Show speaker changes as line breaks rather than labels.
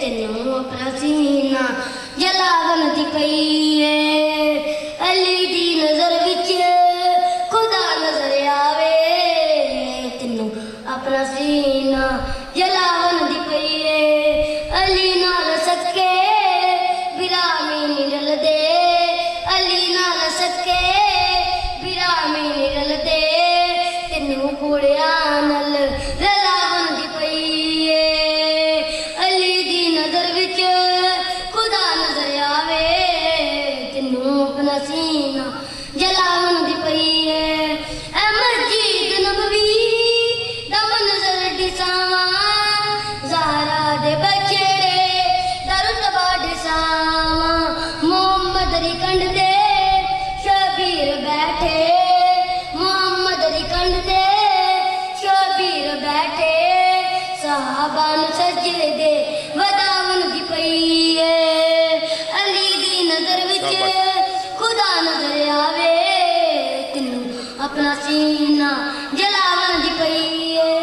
तेनू अपना सीना जलावन दी पई है। अली दी नजर विच खुदा नजर आवे, तेनू अपना सीना जलावन दी पई है। अली नाल सके बिरामी नी रलदे, अली नाल सके बिरामी नी रलदे, तेनू कुड़िया नाल रलावन दी पई है। अली दी नजर विच खुदा नजर आवे, तेनू अपना सीना जलावन दी पई है। ऐ मस्जिद नबवी दा मंजर दिसावा, ज़हरा दे बछड़े दा रुतबा दिसावा। मोहम्मद दी कंड ते शबीर बैठे, मोहम्मद दी कंड ते शबीर बैठे, सहाबा नू सजदे दे वदावन दी पई है। अली दी नजर विच खुदा नजर आवे, तेनू अपना सीना जलावन दी पई है।